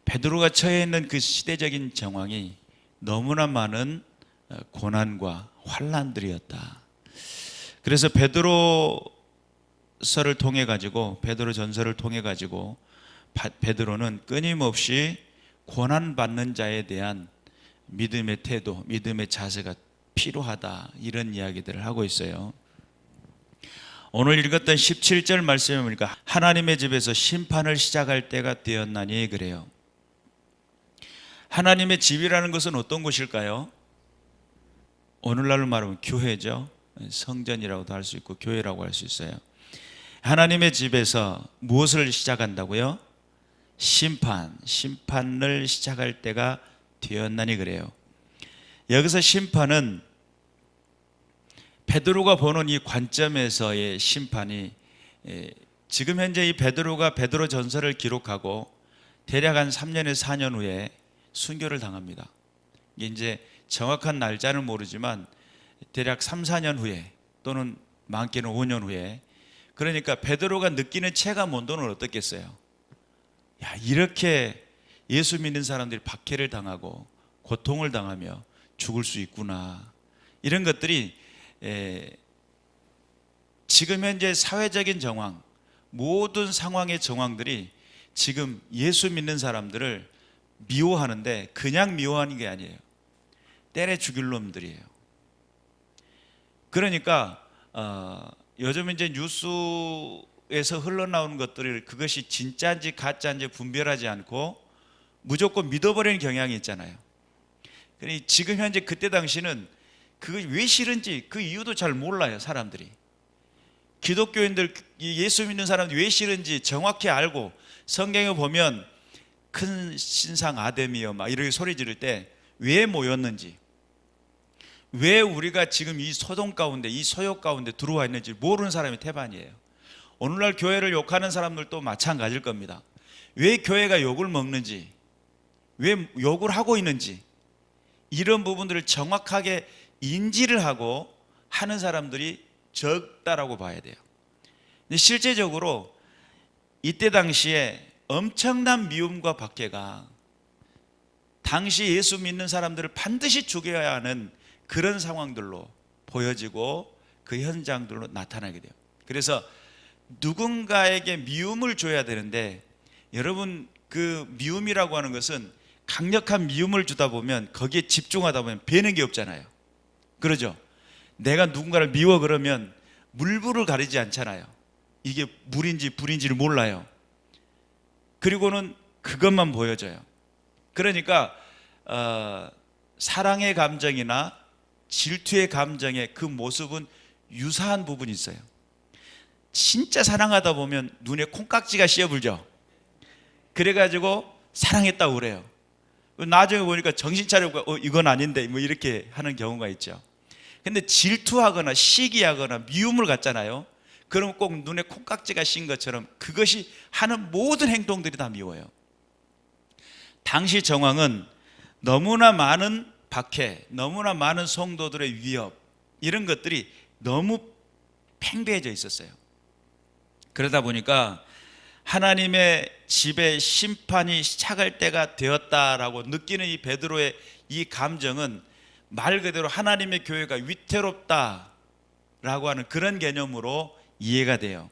베드로가 처해 있는 그 시대적인 정황이 너무나 많은 고난과 환난들이었다. 그래서 베드로서를 통해 가지고, 베드로 전서를 통해 가지고 베드로는 끊임없이 고난 받는 자에 대한 믿음의 태도, 믿음의 자세가 필요하다, 이런 이야기들을 하고 있어요. 오늘 읽었던 17절 말씀에 보니까 하나님의 집에서 심판을 시작할 때가 되었나니 그래요. 하나님의 집이라는 것은 어떤 곳일까요? 오늘날로 말하면 교회죠. 성전이라고도 할 수 있고 교회라고 할 수 있어요. 하나님의 집에서 무엇을 시작한다고요? 심판을 시작할 때가 되었나니 그래요. 여기서 심판은 베드로가 보는 이 관점에서의 심판이, 지금 현재 이 베드로가 베드로 전서를 기록하고 대략 한 3년에서 4년 후에 순교를 당합니다. 이제 정확한 날짜는 모르지만 대략 3, 4년 후에 또는 많게는 5년 후에, 그러니까 베드로가 느끼는 체감 온도는 어떻겠어요? 야, 이렇게 예수 믿는 사람들이 박해를 당하고 고통을 당하며 죽을 수 있구나. 이런 것들이 지금 현재 사회적인 정황, 모든 상황의 정황들이 지금 예수 믿는 사람들을 미워하는데 그냥 미워하는 게 아니에요. 때려 죽일 놈들이에요. 그러니까 요즘 이제 뉴스에서 흘러나오는 것들을 그것이 진짜인지 가짜인지 분별하지 않고 무조건 믿어버리는 경향이 있잖아요. 그러니 지금 현재 그때 당시는 그게 왜 싫은지 그 이유도 잘 몰라요. 사람들이, 기독교인들, 예수 믿는 사람들이 왜 싫은지 정확히 알고, 성경에 보면 큰 신상 아데미여 막 이렇게 소리 지를 때 왜 모였는지, 왜 우리가 지금 이 소동 가운데, 이 소욕 가운데 들어와 있는지 모르는 사람이 태반이에요. 오늘날 교회를 욕하는 사람들도 마찬가지일 겁니다. 왜 교회가 욕을 먹는지, 왜 욕을 하고 있는지, 이런 부분들을 정확하게 인지를 하고 하는 사람들이 적다라고 봐야 돼요. 근데 실제적으로 이때 당시에 엄청난 미움과 박해가 당시 예수 믿는 사람들을 반드시 죽여야 하는 그런 상황들로 보여지고 그 현장들로 나타나게 돼요. 그래서 누군가에게 미움을 줘야 되는데, 여러분, 그 미움이라고 하는 것은 강력한 미움을 주다 보면 거기에 집중하다 보면 배는 게 없잖아요. 그러죠? 내가 누군가를 미워 그러면 물불을 가리지 않잖아요. 이게 물인지 불인지를 몰라요. 그리고는 그것만 보여져요. 그러니까 사랑의 감정이나 질투의 감정의 그 모습은 유사한 부분이 있어요. 진짜 사랑하다 보면 눈에 콩깍지가 씌어불죠. 그래가지고 사랑했다고 그래요. 나중에 보니까 정신 차리고 이건 아닌데 뭐 이렇게 하는 경우가 있죠. 근데 질투하거나 시기하거나 미움을 갖잖아요. 그러면 꼭 눈에 콩깍지가 씌인 것처럼 그것이 하는 모든 행동들이 다 미워요. 당시 정황은 너무나 많은 박해, 너무나 많은 성도들의 위협, 이런 것들이 너무 팽배해져 있었어요. 그러다 보니까 하나님의 집에 심판이 시작할 때가 되었다라고 느끼는 이 베드로의 이 감정은 말 그대로 하나님의 교회가 위태롭다라고 하는 그런 개념으로 이해가 돼요.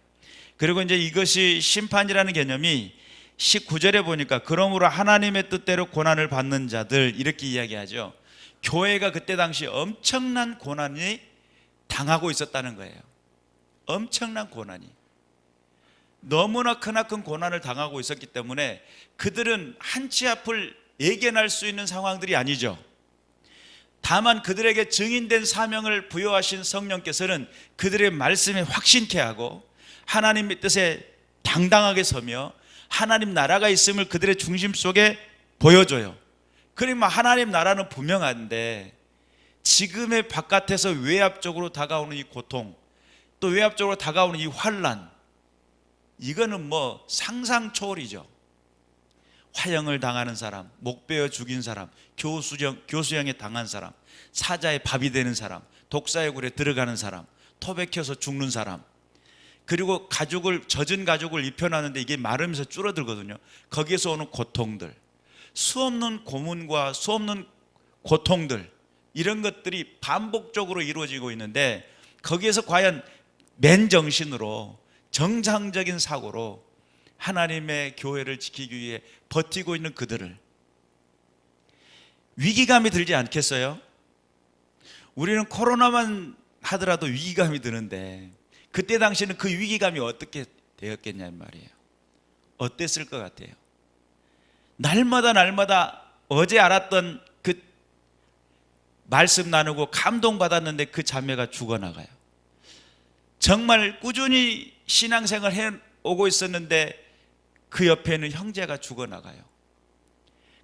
그리고 이제 이것이 심판이라는 개념이 19절에 보니까 그러므로 하나님의 뜻대로 고난을 받는 자들, 이렇게 이야기하죠. 교회가 그때 당시 엄청난 고난이 당하고 있었다는 거예요. 엄청난 고난이, 너무나 크나큰 고난을 당하고 있었기 때문에 그들은 한치 앞을 예견할 수 있는 상황들이 아니죠. 다만 그들에게 증인된 사명을 부여하신 성령께서는 그들의 말씀에 확신케 하고 하나님의 뜻에 당당하게 서며 하나님 나라가 있음을 그들의 중심 속에 보여줘요. 그러면 하나님 나라는 분명한데 지금의 바깥에서 외압적으로 다가오는 이 고통, 또 외압적으로 다가오는 이 환난, 이거는 뭐 상상 초월이죠. 화형을 당하는 사람, 목 베어 죽인 사람, 교수형에 당한 사람, 사자의 밥이 되는 사람, 독사의 굴에 들어가는 사람, 토백혀서 죽는 사람, 그리고 젖은 가죽을 입혀놨는데 이게 마르면서 줄어들거든요. 거기에서 오는 고통들, 수없는 고문과 수없는 고통들, 이런 것들이 반복적으로 이루어지고 있는데, 거기에서 과연 맨정신으로 정상적인 사고로 하나님의 교회를 지키기 위해 버티고 있는 그들을 위기감이 들지 않겠어요? 우리는 코로나만 하더라도 위기감이 드는데, 그때 당시는 그 위기감이 어떻게 되었겠냐는 말이에요. 어땠을 것 같아요? 날마다 어제 알았던 그 말씀 나누고 감동받았는데 그 자매가 죽어나가요. 정말 꾸준히 신앙생활 해오고 있었는데 그 옆에는 형제가 죽어나가요.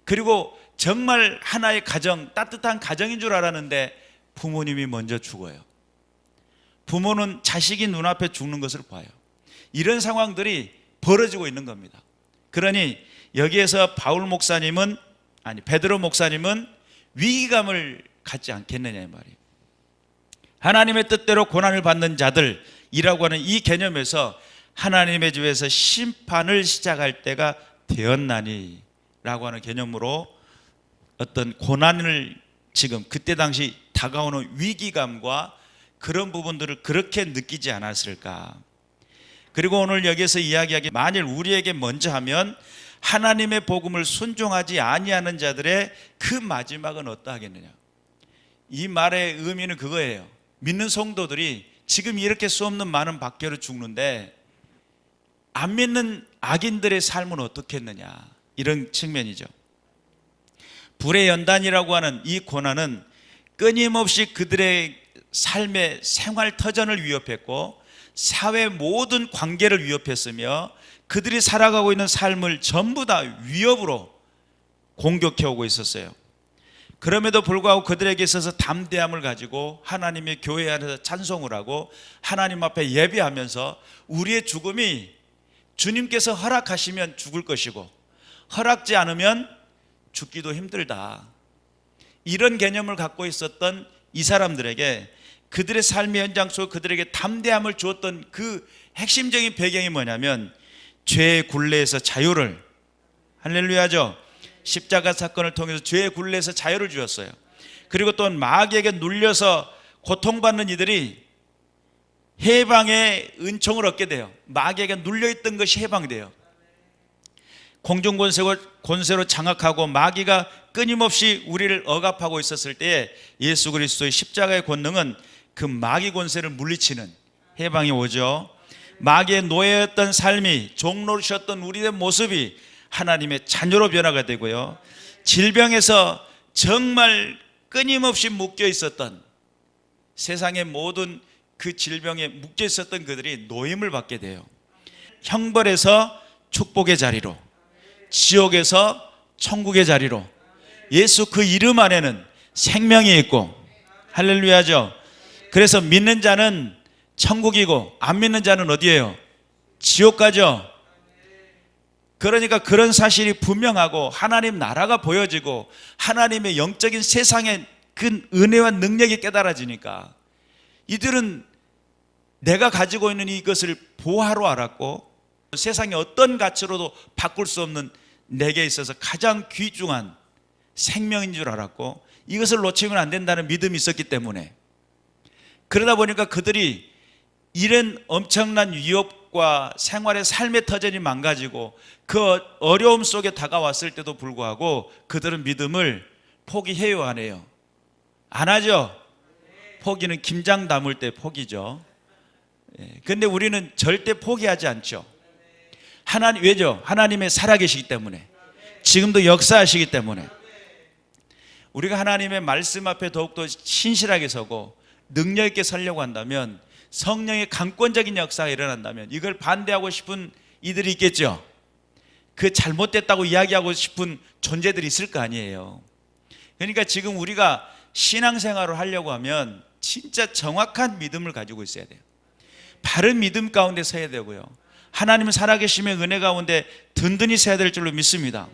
그리고 정말 하나의 가정, 따뜻한 가정인 줄 알았는데 부모님이 먼저 죽어요. 부모는 자식이 눈앞에 죽는 것을 봐요. 이런 상황들이 벌어지고 있는 겁니다. 그러니 여기에서 베드로 목사님은 위기감을 갖지 않겠느냐 이 말이에요. 하나님의 뜻대로 고난을 받는 자들이라고 하는 이 개념에서 하나님의 집에서 심판을 시작할 때가 되었나니 라고 하는 개념으로 어떤 고난을 지금 그때 당시 다가오는 위기감과 그런 부분들을 그렇게 느끼지 않았을까. 그리고 오늘 여기서 이야기하기, 만일 우리에게 먼저 하면 하나님의 복음을 순종하지 아니하는 자들의 그 마지막은 어떠하겠느냐. 이 말의 의미는 그거예요. 믿는 성도들이 지금 이렇게 수없는 많은 박해로 죽는데 안 믿는 악인들의 삶은 어떻겠느냐, 이런 측면이죠. 불의 연단이라고 하는 이 고난은 끊임없이 그들의 삶의 생활 터전을 위협했고 사회 모든 관계를 위협했으며 그들이 살아가고 있는 삶을 전부 다 위협으로 공격해 오고 있었어요. 그럼에도 불구하고 그들에게 있어서 담대함을 가지고 하나님의 교회 안에서 찬송을 하고 하나님 앞에 예배하면서 우리의 죽음이 주님께서 허락하시면 죽을 것이고 허락지 않으면 죽기도 힘들다, 이런 개념을 갖고 있었던 이 사람들에게 그들의 삶의 현장 속 그들에게 담대함을 주었던 그 핵심적인 배경이 뭐냐면 죄의 굴레에서 자유를, 할렐루야죠, 십자가 사건을 통해서 죄의 굴레에서 자유를 주었어요. 그리고 또 마귀에게 눌려서 고통받는 이들이 해방의 은총을 얻게 돼요. 마귀에게 눌려있던 것이 해방이 돼요. 공중권세로 장악하고 마귀가 끊임없이 우리를 억압하고 있었을 때에 예수 그리스도의 십자가의 권능은 그 마귀 권세를 물리치는 해방이 오죠. 마귀의 노예였던 삶이, 종로셨던 우리의 모습이 하나님의 자녀로 변화가 되고요. 질병에서 정말 끊임없이 묶여 있었던, 세상의 모든 그 질병에 묶여 있었던 그들이 노임을 받게 돼요. 형벌에서 축복의 자리로, 지옥에서 천국의 자리로, 예수 그 이름 안에는 생명이 있고, 할렐루야죠. 그래서 믿는 자는 천국이고 안 믿는 자는 어디예요? 지옥 가죠. 그러니까 그런 사실이 분명하고 하나님 나라가 보여지고 하나님의 영적인 세상의 그 은혜와 능력이 깨달아지니까 이들은 내가 가지고 있는 이것을 보화로 알았고 세상의 어떤 가치로도 바꿀 수 없는 내게 있어서 가장 귀중한 생명인 줄 알았고 이것을 놓치면 안 된다는 믿음이 있었기 때문에, 그러다 보니까 그들이 이런 엄청난 위협과 생활의 삶의 터전이 망가지고 그 어려움 속에 다가왔을 때도 불구하고 그들은 믿음을 포기해요, 안 해요? 안 하죠. 포기는 김장 담을 때 포기죠. 그런데 우리는 절대 포기하지 않죠. 왜죠? 하나님의 살아계시기 때문에, 지금도 역사하시기 때문에. 우리가 하나님의 말씀 앞에 더욱더 신실하게 서고 능력 있게 살려고 한다면, 성령의 강권적인 역사가 일어난다면 이걸 반대하고 싶은 이들이 있겠죠. 그 잘못됐다고 이야기하고 싶은 존재들이 있을 거 아니에요. 그러니까 지금 우리가 신앙생활을 하려고 하면 진짜 정확한 믿음을 가지고 있어야 돼요. 바른 믿음 가운데 서야 되고요. 하나님은 살아계심의 은혜 가운데 든든히 서야 될 줄로 믿습니다.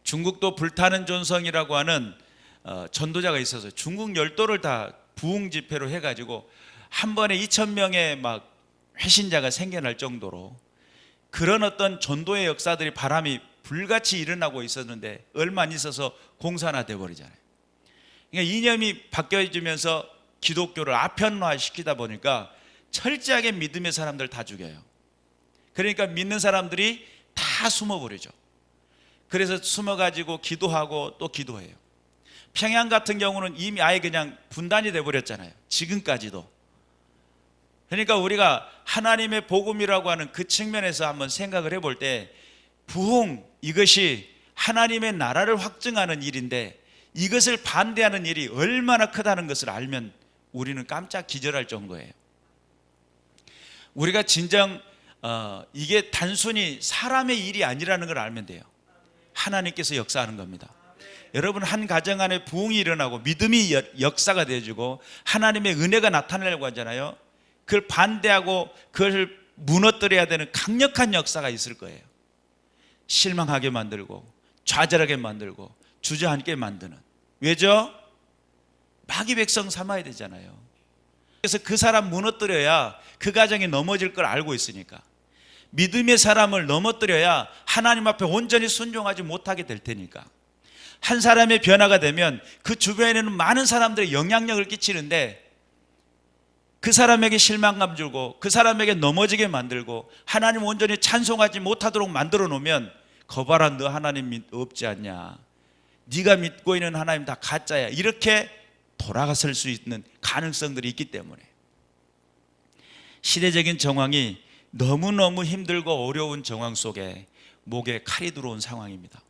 중국도 불타는 존성이라고 하는 전도자가 있어서 중국 열도를 다 부흥 집회로 해가지고 한 번에 2,000명의 막 회신자가 생겨날 정도로 그런 어떤 전도의 역사들이 바람이 불같이 일어나고 있었는데 얼마 안 있어서 공산화 돼버리잖아요. 그러니까 이념이 바뀌어지면서 기독교를 아편화시키다 보니까 철저하게 믿음의 사람들 다 죽여요. 그러니까 믿는 사람들이 다 숨어버리죠. 그래서 숨어가지고 기도하고 또 기도해요. 평양 같은 경우는 이미 아예 그냥 분단이 돼버렸잖아요. 지금까지도. 그러니까 우리가 하나님의 복음이라고 하는 그 측면에서 한번 생각을 해볼 때 부흥, 이것이 하나님의 나라를 확증하는 일인데 이것을 반대하는 일이 얼마나 크다는 것을 알면 우리는 깜짝 기절할 정도예요. 우리가 진정 이게 단순히 사람의 일이 아니라는 걸 알면 돼요. 하나님께서 역사하는 겁니다. 여러분, 한 가정 안에 부흥이 일어나고 믿음이 역사가 되어지고 하나님의 은혜가 나타나려고 하잖아요. 그걸 반대하고 그걸 무너뜨려야 되는 강력한 역사가 있을 거예요. 실망하게 만들고 좌절하게 만들고 주저앉게 만드는. 왜죠? 마귀 백성 삼아야 되잖아요. 그래서 그 사람 무너뜨려야 그 가정이 넘어질 걸 알고 있으니까. 믿음의 사람을 넘어뜨려야 하나님 앞에 온전히 순종하지 못하게 될 테니까. 한 사람의 변화가 되면 그 주변에는 많은 사람들이 영향력을 끼치는데 그 사람에게 실망감 주고 그 사람에게 넘어지게 만들고 하나님 온전히 찬송하지 못하도록 만들어 놓으면 거봐라, 너 하나님 없지 않냐, 네가 믿고 있는 하나님 다 가짜야, 이렇게 돌아갔을 수 있는 가능성들이 있기 때문에 시대적인 정황이 너무너무 힘들고 어려운 정황 속에 목에 칼이 들어온 상황입니다.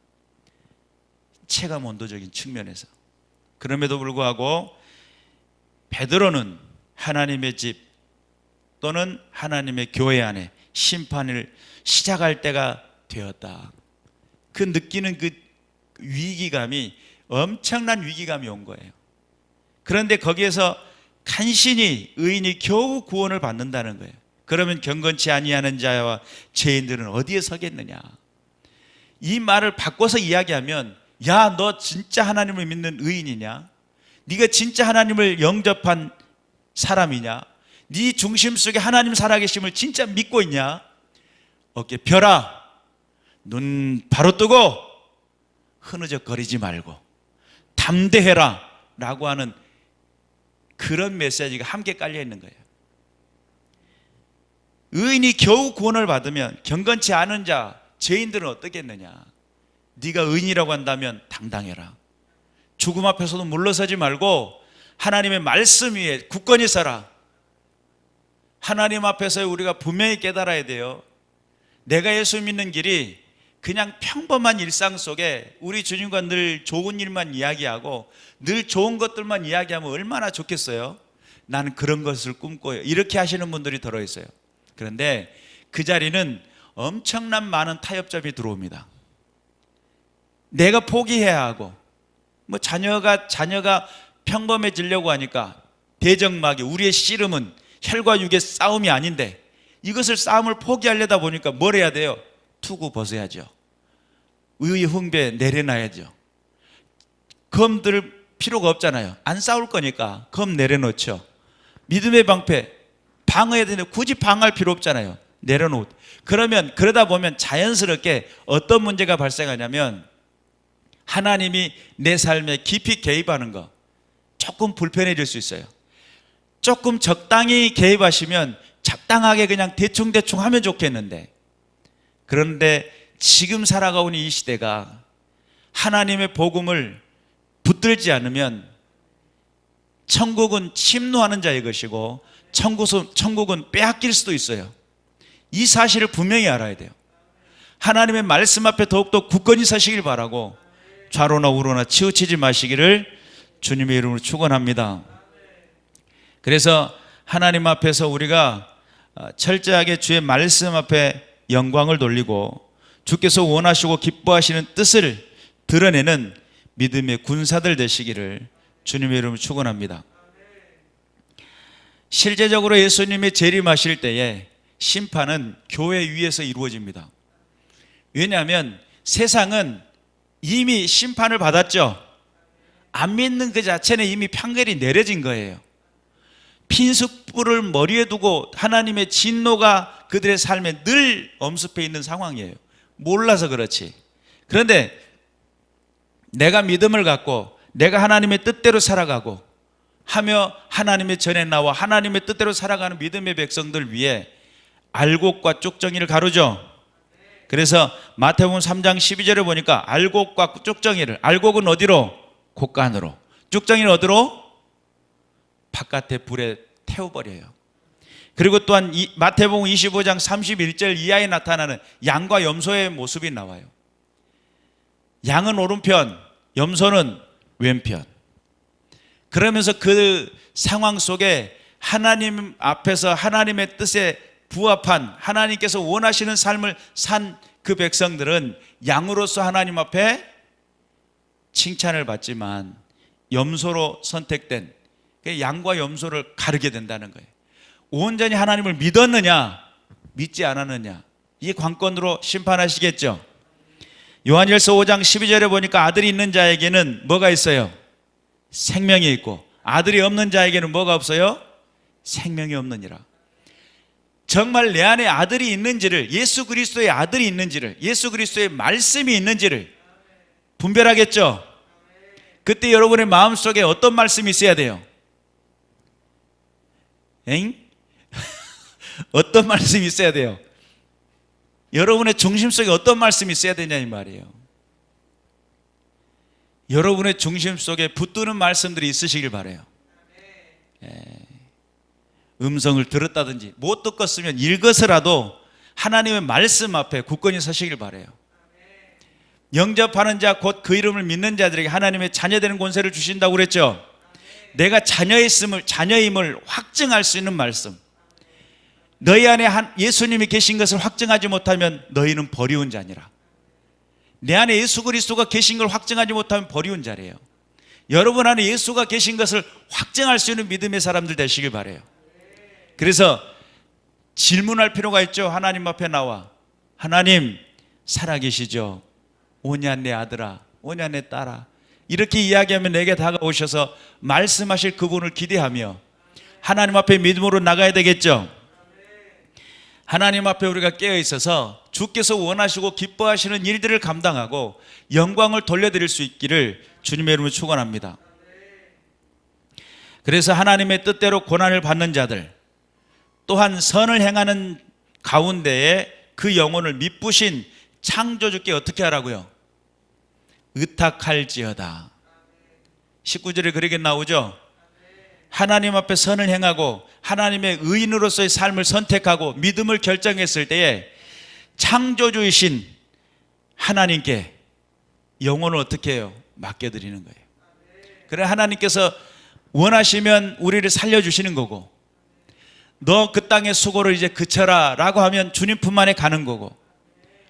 체감 온도적인 측면에서. 그럼에도 불구하고 베드로는 하나님의 집 또는 하나님의 교회 안에 심판을 시작할 때가 되었다. 그 느끼는 그 위기감이 엄청난 위기감이 온 거예요. 그런데 거기에서 간신히 의인이 겨우 구원을 받는다는 거예요. 그러면 경건치 아니하는 자와 죄인들은 어디에 서겠느냐. 이 말을 바꿔서 이야기하면, 야, 너 진짜 하나님을 믿는 의인이냐? 네가 진짜 하나님을 영접한 사람이냐? 네 중심 속에 하나님 살아계심을 진짜 믿고 있냐? 어깨 펴라, 눈 바로 뜨고 흐느적거리지 말고 담대해라 라고 하는 그런 메시지가 함께 깔려 있는 거예요. 의인이 겨우 구원을 받으면 경건치 않은 자, 죄인들은 어떻겠느냐? 네가 의인이라고 한다면 당당해라. 죽음 앞에서도 물러서지 말고 하나님의 말씀 위에 굳건히 서라. 하나님 앞에서 우리가 분명히 깨달아야 돼요. 내가 예수 믿는 길이 그냥 평범한 일상 속에 우리 주님과 늘 좋은 일만 이야기하고 늘 좋은 것들만 이야기하면 얼마나 좋겠어요. 나는 그런 것을 꿈꿔요, 이렇게 하시는 분들이 들어있어요. 그런데 그 자리는 엄청난 많은 타협점이 들어옵니다. 내가 포기해야 하고, 뭐 자녀가 평범해지려고 하니까 대적마귀, 우리의 씨름은 혈과 육의 싸움이 아닌데 이것을 싸움을 포기하려다 보니까 뭘 해야 돼요? 투구 벗어야죠. 의의 흥배 내려놔야죠. 검 들 필요가 없잖아요. 안 싸울 거니까 검 내려놓죠. 믿음의 방패 방어해야 되는데 굳이 방어할 필요 없잖아요. 내려놓고. 그러면 그러다 보면 자연스럽게 어떤 문제가 발생하냐면 하나님이 내 삶에 깊이 개입하는 거 조금 불편해질 수 있어요. 조금 적당히 개입하시면 적당하게 그냥 대충 하면 좋겠는데, 그런데 지금 살아가고 있는 이 시대가 하나님의 복음을 붙들지 않으면 천국은 침노하는 자의 것이고 천국은 빼앗길 수도 있어요. 이 사실을 분명히 알아야 돼요. 하나님의 말씀 앞에 더욱더 굳건히 서시길 바라고 좌로나 우로나 치우치지 마시기를 주님의 이름으로 축원합니다. 그래서 하나님 앞에서 우리가 철저하게 주의 말씀 앞에 영광을 돌리고 주께서 원하시고 기뻐하시는 뜻을 드러내는 믿음의 군사들 되시기를 주님의 이름으로 축원합니다. 실제적으로 예수님이 재림하실 때에 심판은 교회 위에서 이루어집니다. 왜냐하면 세상은 이미 심판을 받았죠. 안 믿는 그 자체는 이미 판결이 내려진 거예요. 핀숯불을 머리에 두고 하나님의 진노가 그들의 삶에 늘 엄습해 있는 상황이에요. 몰라서 그렇지. 그런데 내가 믿음을 갖고 내가 하나님의 뜻대로 살아가고 하며 하나님의 전에 나와 하나님의 뜻대로 살아가는 믿음의 백성들 위해 알곡과 쪽정이를 가르죠. 그래서 마태복음 3장 12절에 보니까 알곡과 쪽정이를, 알곡은 어디로? 곳간으로, 쪽정이는 어디로? 바깥에 불에 태워버려요. 그리고 또한 마태복음 25장 31절 이하에 나타나는 양과 염소의 모습이 나와요. 양은 오른편, 염소는 왼편. 그러면서 그 상황 속에 하나님 앞에서 하나님의 뜻에 부합한 하나님께서 원하시는 삶을 산 그 백성들은 양으로서 하나님 앞에 칭찬을 받지만 염소로 선택된 양과 염소를 가르게 된다는 거예요. 온전히 하나님을 믿었느냐 믿지 않았느냐, 이 관건으로 심판하시겠죠. 요한일서 5장 12절에 보니까 아들이 있는 자에게는 뭐가 있어요? 생명이 있고 아들이 없는 자에게는 뭐가 없어요? 생명이 없느니라. 정말 내 안에 아들이 있는지를, 예수 그리스도의 아들이 있는지를, 예수 그리스도의 말씀이 있는지를 분별하겠죠. 그때 여러분의 마음속에 어떤 말씀이 있어야 돼요? 어떤 말씀이 있어야 돼요? 여러분의 중심 속에 어떤 말씀이 있어야 되냐 이 말이에요. 여러분의 중심 속에 붙드는 말씀들이 있으시길 바라요. 음성을 들었다든지 못 듣겠으면 읽어서라도 하나님의 말씀 앞에 굳건히 서시길 바라요. 영접하는 자 곧 그 이름을 믿는 자들에게 하나님의 자녀되는 권세를 주신다고 그랬죠. 내가 자녀임을 확증할 수 있는 말씀. 너희 안에 예수님이 계신 것을 확증하지 못하면 너희는 버리운 자니라. 내 안에 예수 그리스도가 계신 걸 확증하지 못하면 버리운 자래요. 여러분 안에 예수가 계신 것을 확증할 수 있는 믿음의 사람들 되시길 바라요. 그래서 질문할 필요가 있죠. 하나님 앞에 나와 하나님 살아계시죠? 오냐 내 아들아, 오냐 내 딸아, 이렇게 이야기하면 내게 다가오셔서 말씀하실 그분을 기대하며 하나님 앞에 믿음으로 나가야 되겠죠. 하나님 앞에 우리가 깨어 있어서 주께서 원하시고 기뻐하시는 일들을 감당하고 영광을 돌려드릴 수 있기를 주님의 이름으로 축원합니다. 그래서 하나님의 뜻대로 고난을 받는 자들, 또한 선을 행하는 가운데에 그 영혼을 미쁘신 창조주께 어떻게 하라고요? 의탁할지어다. 19절에 그렇게 나오죠. 하나님 앞에 선을 행하고 하나님의 의인으로서의 삶을 선택하고 믿음을 결정했을 때에 창조주이신 하나님께 영혼을 어떻게 해요? 맡겨드리는 거예요. 그래 하나님께서 원하시면 우리를 살려주시는 거고, 너 그 땅의 수고를 이제 그쳐라 라고 하면 주님 품 안에 가는 거고,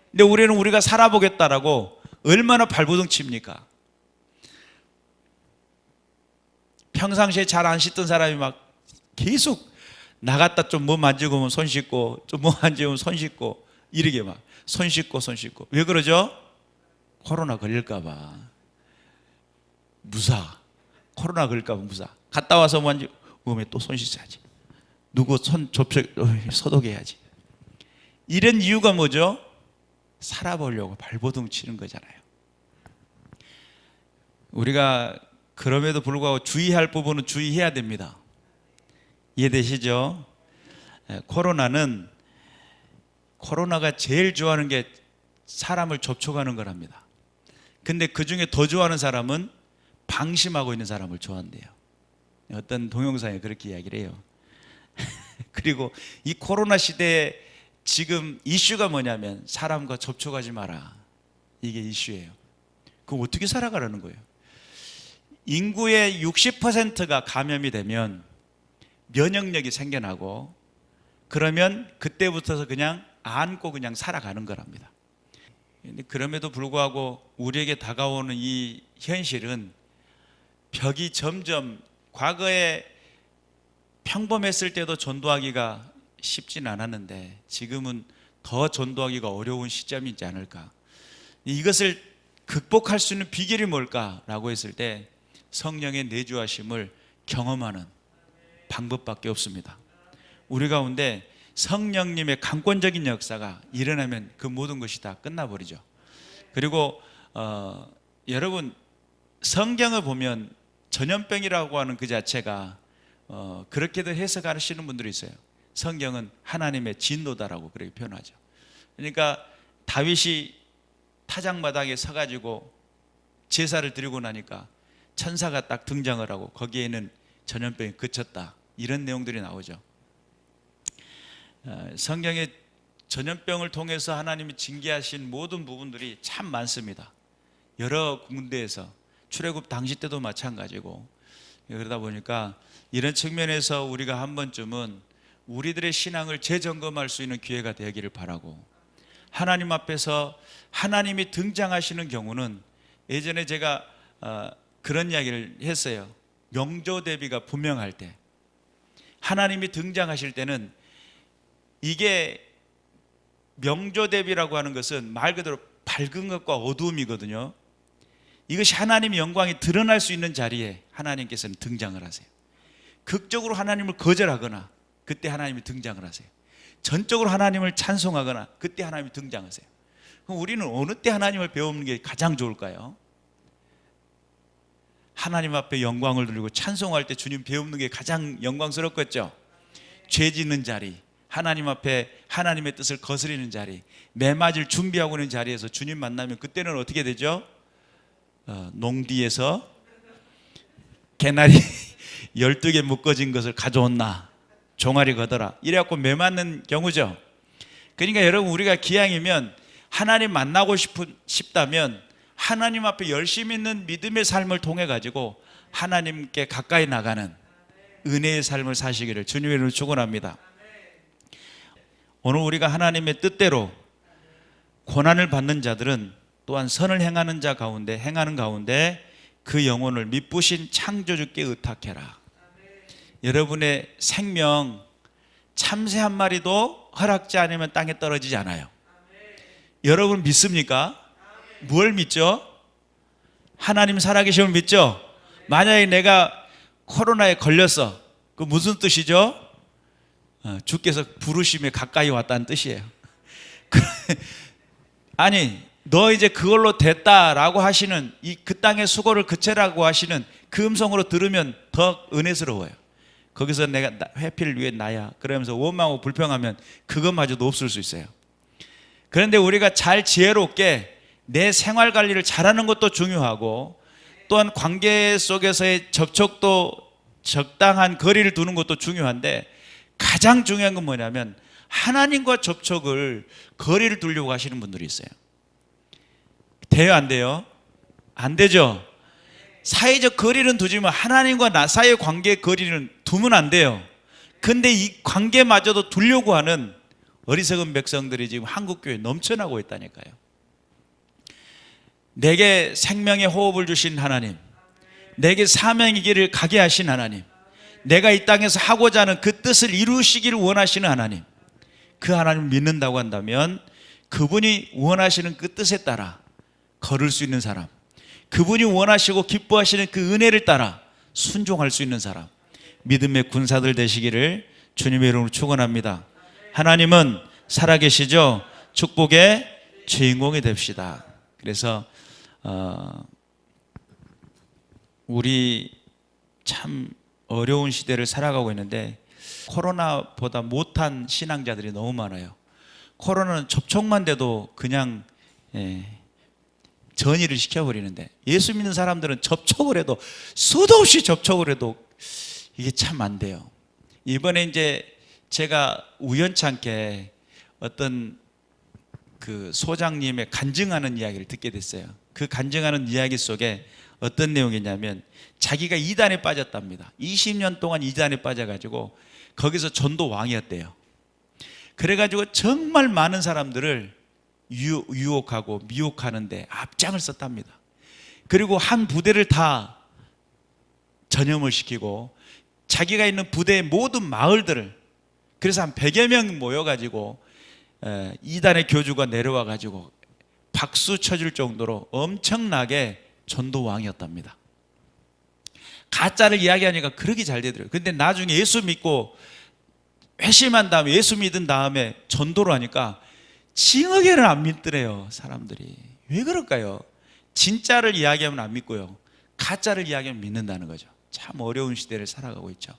근데 우리는 우리가 살아보겠다라고 얼마나 발버둥 칩니까? 평상시에 잘 안 씻던 사람이 막 계속 나갔다 좀 뭐 만지고 손 씻고, 좀 뭐 만지면 손 씻고, 이렇게 막 손 씻고 왜 그러죠? 코로나 걸릴까봐 무사. 코로나 걸릴까봐 무사. 갔다 와서 만지고 몸에 또 손 씻어야지, 누구 손 소독해야지. 이런 이유가 뭐죠? 살아보려고 발버둥 치는 거잖아요. 우리가 그럼에도 불구하고 주의할 부분은 주의해야 됩니다. 이해되시죠? 코로나가 제일 좋아하는 게 사람을 접촉하는 거랍니다. 근데 그 중에 더 좋아하는 사람은 방심하고 있는 사람을 좋아한대요. 어떤 동영상에 그렇게 이야기를 해요. 그리고 이 코로나 시대에 지금 이슈가 뭐냐면 사람과 접촉하지 마라, 이게 이슈예요. 그럼 어떻게 살아가라는 거예요? 인구의 60%가 감염이 되면 면역력이 생겨나고, 그러면 그때부터서 그냥 안고 그냥 살아가는 거랍니다. 근데 그럼에도 불구하고 우리에게 다가오는 이 현실은 벽이 점점, 과거에 평범했을 때도 전도하기가 쉽진 않았는데 지금은 더 전도하기가 어려운 시점이지 않을까. 이것을 극복할 수 있는 비결이 뭘까라고 했을 때 성령의 내주하심을 경험하는 방법밖에 없습니다. 우리 가운데 성령님의 강권적인 역사가 일어나면 그 모든 것이 다 끝나버리죠. 그리고 여러분 성경을 보면 전염병이라고 하는 그 자체가 그렇게도 해석하시는 분들이 있어요. 성경은 하나님의 진노다라고 그렇게 표현하죠. 그러니까 다윗이 타작마당에 서가지고 제사를 드리고 나니까 천사가 딱 등장을 하고 거기에는 전염병이 그쳤다, 이런 내용들이 나오죠. 성경에 전염병을 통해서 하나님이 징계하신 모든 부분들이 참 많습니다. 여러 군데에서 출애굽 당시 때도 마찬가지고, 그러다 보니까 이런 측면에서 우리가 한 번쯤은 우리들의 신앙을 재점검할 수 있는 기회가 되기를 바라고, 하나님 앞에서 하나님이 등장하시는 경우는, 예전에 제가 그런 이야기를 했어요. 명조 대비가 분명할 때, 하나님이 등장하실 때는, 이게 명조 대비라고 하는 것은 말 그대로 밝은 것과 어두움이거든요. 이것이 하나님의 영광이 드러날 수 있는 자리에 하나님께서는 등장을 하세요. 극적으로 하나님을 거절하거나 그때 하나님이 등장을 하세요. 전적으로 하나님을 찬송하거나 그때 하나님이 등장하세요. 그럼 우리는 어느 때 하나님을 배우는 게 가장 좋을까요? 하나님 앞에 영광을 돌리고 찬송할 때 주님 배우는 게 가장 영광스럽겠죠. 죄 짓는 자리, 하나님 앞에 하나님의 뜻을 거스리는 자리, 매맞을 준비하고 있는 자리에서 주님 만나면 그때는 어떻게 되죠? 농디에서 개나리 12개 묶어진 것을 가져온나, 종아리 걷어라, 이래갖고 매맞는 경우죠. 그러니까 여러분, 우리가 기왕이면 하나님 만나고 싶다면 하나님 앞에 열심히 있는 믿음의 삶을 통해 가지고 하나님께 가까이 나가는 은혜의 삶을 사시기를 주님의 이름으로 축원합니다. 오늘 우리가 하나님의 뜻대로 고난을 받는 자들은 또한 선을 행하는 가운데 그 영혼을 미쁘신 창조주께 의탁해라. 여러분의 생명, 참새 한 마리도 허락지 않으면 땅에 떨어지지 않아요. 여러분 믿습니까? 뭘 믿죠? 하나님 살아계심을 믿죠? 만약에 내가 코로나에 걸렸어, 그 무슨 뜻이죠? 주께서 부르심에 가까이 왔다는 뜻이에요. 아니, 너 이제 그걸로 됐다라고 하시는, 그 땅의 수고를 그쳐라고 하시는 그 음성으로 들으면 더 은혜스러워요. 거기서 내가 회피를 위해 나야 그러면서 원망하고 불평하면 그것마저도 없을 수 있어요. 그런데 우리가 잘 지혜롭게 내 생활 관리를 잘하는 것도 중요하고, 또한 관계 속에서의 접촉도 적당한 거리를 두는 것도 중요한데, 가장 중요한 건 뭐냐면 하나님과 접촉을, 거리를 두려고 하시는 분들이 있어요. 돼요, 안 돼요? 안 되죠. 사회적 거리는 두지만 하나님과 나 사이의 관계의 거리는 두면 안 돼요. 근데 이 관계마저도 두려고 하는 어리석은 백성들이 지금 한국교회에 넘쳐나고 있다니까요. 내게 생명의 호흡을 주신 하나님, 내게 사명의 길을 가게 하신 하나님, 내가 이 땅에서 하고자 하는 그 뜻을 이루시기를 원하시는 하나님, 그 하나님을 믿는다고 한다면 그분이 원하시는 그 뜻에 따라 걸을 수 있는 사람, 그분이 원하시고 기뻐하시는 그 은혜를 따라 순종할 수 있는 사람, 믿음의 군사들 되시기를 주님의 이름으로 축원합니다. 하나님은 살아계시죠? 축복의 주인공이 됩시다. 그래서 우리 참 어려운 시대를 살아가고 있는데 코로나보다 못한 신앙자들이 너무 많아요. 코로나는 접촉만 돼도 그냥 전이를 시켜버리는데, 예수 믿는 사람들은 접촉을 해도, 수도 없이 접촉을 해도 이게 참 안 돼요. 이번에 이제 제가 우연찮게 어떤 그 소장님의 간증하는 이야기를 듣게 됐어요. 그 간증하는 이야기 속에 어떤 내용이냐면, 자기가 이단에 빠졌답니다. 20년 동안 이단에 빠져가지고 거기서 전도 왕이었대요. 그래가지고 정말 많은 사람들을 유혹하고 미혹하는데 앞장을 썼답니다. 그리고 한 부대를 다 전염을 시키고 자기가 있는 부대의 모든 마을들을, 그래서 한 100여 명 모여가지고 이단의 교주가 내려와가지고 박수 쳐줄 정도로 엄청나게 전도왕이었답니다. 가짜를 이야기하니까 그렇게 잘 되더라고요. 근데 나중에 예수 믿고 회심한 다음에, 예수 믿은 다음에 전도를 하니까 징하게는 안 믿더래요, 사람들이. 왜 그럴까요? 진짜를 이야기하면 안 믿고요, 가짜를 이야기하면 믿는다는 거죠. 참 어려운 시대를 살아가고 있죠.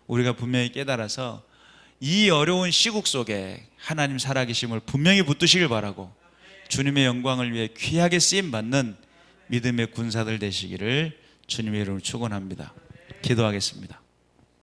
우리가 분명히 깨달아서 이 어려운 시국 속에 하나님 살아계심을 분명히 붙드시길 바라고, 주님의 영광을 위해 귀하게 쓰임받는 믿음의 군사들 되시기를 주님의 이름으로 축원합니다. 기도하겠습니다.